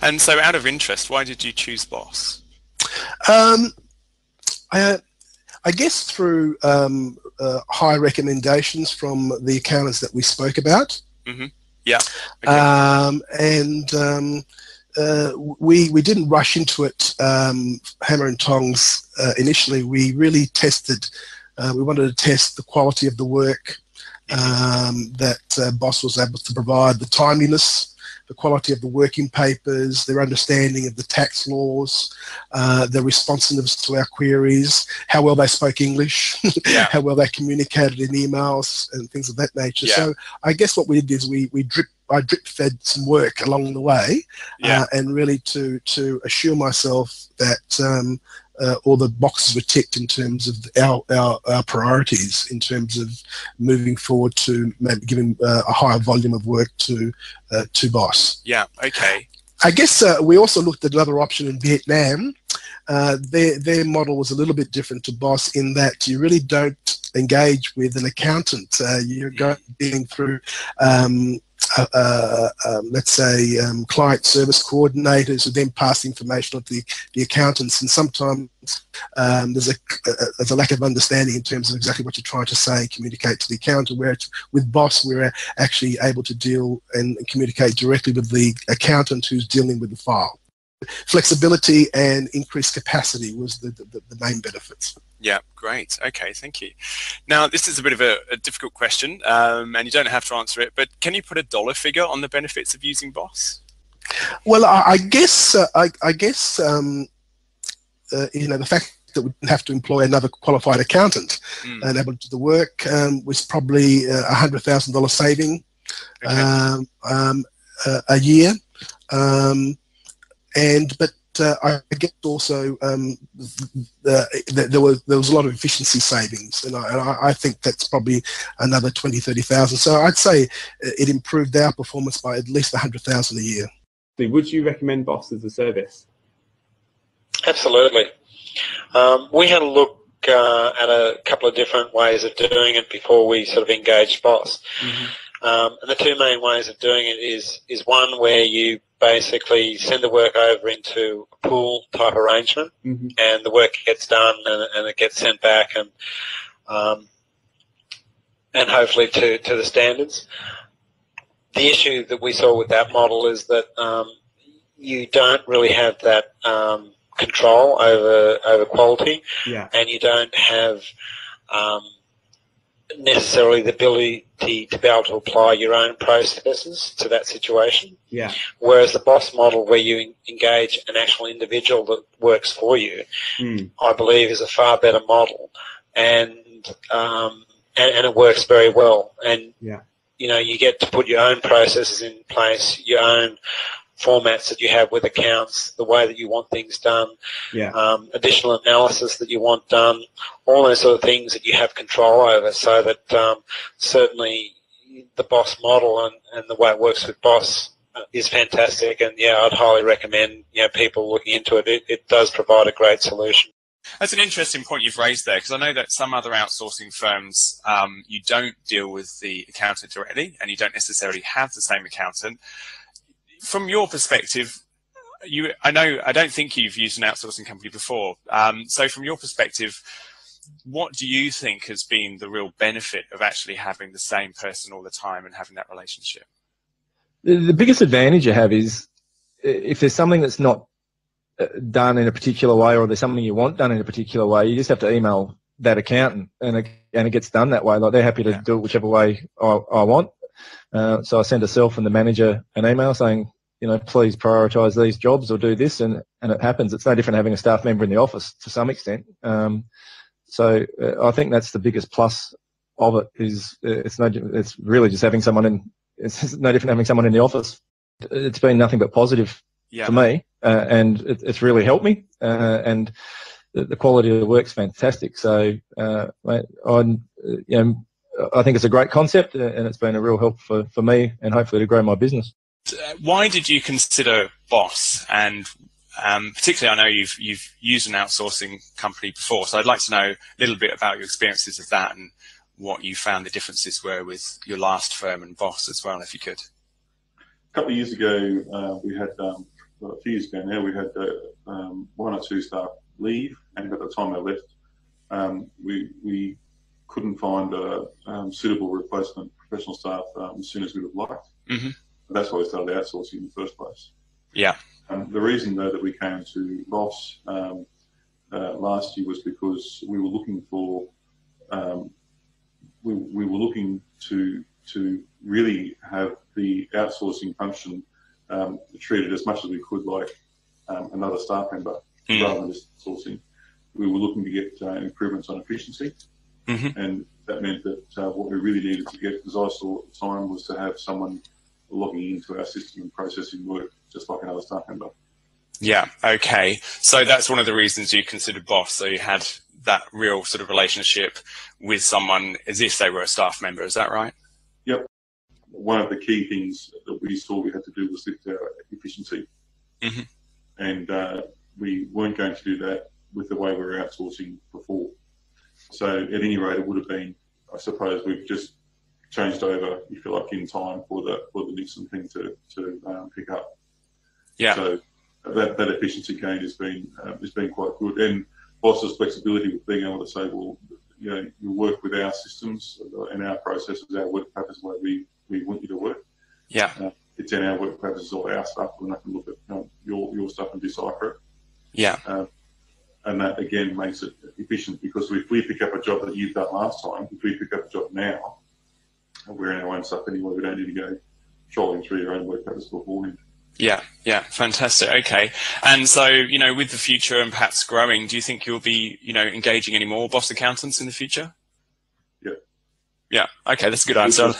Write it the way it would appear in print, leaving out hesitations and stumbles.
And so out of interest, why did you choose Boss? I guess through high recommendations from the accountants that we spoke about. Mm-hmm. Yeah. Okay. We didn't rush into it hammer and tongs initially. We really tested. We wanted to test the quality of the work that Boss was able to provide, the timeliness, the quality of the working papers, their understanding of the tax laws, their responsiveness to our queries, how well they spoke English, how well they communicated in emails and things of that nature. So I guess what we did is I drip fed some work along the way, and really to assure myself that all the boxes were ticked in terms of our priorities, in terms of moving forward to maybe giving a higher volume of work to Boss. Yeah. Okay. I guess we also looked at another option in Vietnam. Their model was a little bit different to Boss in that you really don't engage with an accountant. You're dealing through let's say client service coordinators who then pass information on to the accountants, and sometimes there's a lack of understanding in terms of exactly what you're trying to say and communicate to the accountant, where with Boss we're actually able to deal and communicate directly with the accountant who's dealing with the file. Flexibility and increased capacity was the main benefits. Yeah, great. Okay, thank you. Now, this is a bit of a difficult question, and you don't have to answer it, but can you put a dollar figure on the benefits of using Boss? Well, I guess the fact that we didn't have to employ another qualified accountant and able to do the work was probably $100,000 saving a year. But I guess also there was a lot of efficiency savings, and I think that's probably another 20,000-30,000. So I'd say it improved our performance by at least 100,000 a year. Would you recommend Boss as a service? Absolutely. We had a look at a couple of different ways of doing it before we sort of engaged Boss. And the two main ways of doing it is one where you basically send the work over into a pool type arrangement, and the work gets done and it gets sent back and hopefully to the standards. The issue that we saw with that model is that you don't really have that control over quality, and you don't have necessarily the ability to be able to apply your own processes to that situation. Whereas the Boss model, where you engage an actual individual that works for you, I believe is a far better model, and it works very well. And you get to put your own processes in place, your own formats that you have with accounts, the way that you want things done, additional analysis that you want done, all those sort of things that you have control over, so that certainly the Boss model and the way it works with Boss is fantastic. And I'd highly recommend people looking into it. It does provide a great solution. That's an interesting point you've raised there, because I know that some other outsourcing firms, you don't deal with the accountant directly, and you don't necessarily have the same accountant. From your perspective, I don't think you've used an outsourcing company before. So from your perspective, what do you think has been the real benefit of actually having the same person all the time and having that relationship? The biggest advantage you have is if there's something that's not done in a particular way, or there's something you want done in a particular way, you just have to email that accountant, and it gets done that way. Like, they're happy to do it whichever way I want. So I send herself and the manager an email saying, please prioritise these jobs or do this, and it happens. It's no different having a staff member in the office to some extent. So I think that's the biggest plus of it. It's really just having someone in. It's no different having someone in the office. It's been nothing but positive for me, and it's really helped me. And the quality of the work's fantastic. So I think it's a great concept, and it's been a real help for me and hopefully to grow my business. Why did you consider Boss? And particularly, I know you've used an outsourcing company before, so I'd like to know a little bit about your experiences of that and what you found the differences were with your last firm and Boss as well, if you could. A couple of years ago, we had a few years ago now, we had 1 or 2 staff leave, and at the time they left, we couldn't find a suitable replacement professional staff as soon as we would have liked. Mm-hmm. That's why we started outsourcing in the first place. Yeah. The reason, though, that we came to Boss last year was because we were looking for we were looking to really have the outsourcing function treated as much as we could like another staff member, rather than just sourcing. We were looking to get improvements on efficiency, and that meant that what we really needed to get, as I saw at the time, was to have someone logging into our system and processing work just like another staff member. Yeah, okay. So that's one of the reasons you considered Boss. So you had that real sort of relationship with someone as if they were a staff member. Is that right? Yep. One of the key things that we saw we had to do was lift our efficiency. And we weren't going to do that with the way we were outsourcing before. So at any rate, it would have been, I suppose, we've just changed over, if you like, in time for the Nixon thing to pick up. Yeah. So that efficiency gain has been quite good, and Boss's flexibility with being able to say, well, you know, you work with our systems and our processes, our work practices, the way we want you to work. Yeah. It's in our work practices, all our stuff. We're not going to look at your stuff and decipher it. Yeah. And that again makes it efficient, because if we pick up a job that you've done last time, if we pick up a job now, we're in our own stuff anyway. We don't need to go trolling through your own work practices beforehand. Yeah, yeah, fantastic. Okay. And so, you know, with the future and perhaps growing, do you think you'll be, you know, engaging any more Boss accountants in the future? Yeah. Yeah. Okay, that's a good answer.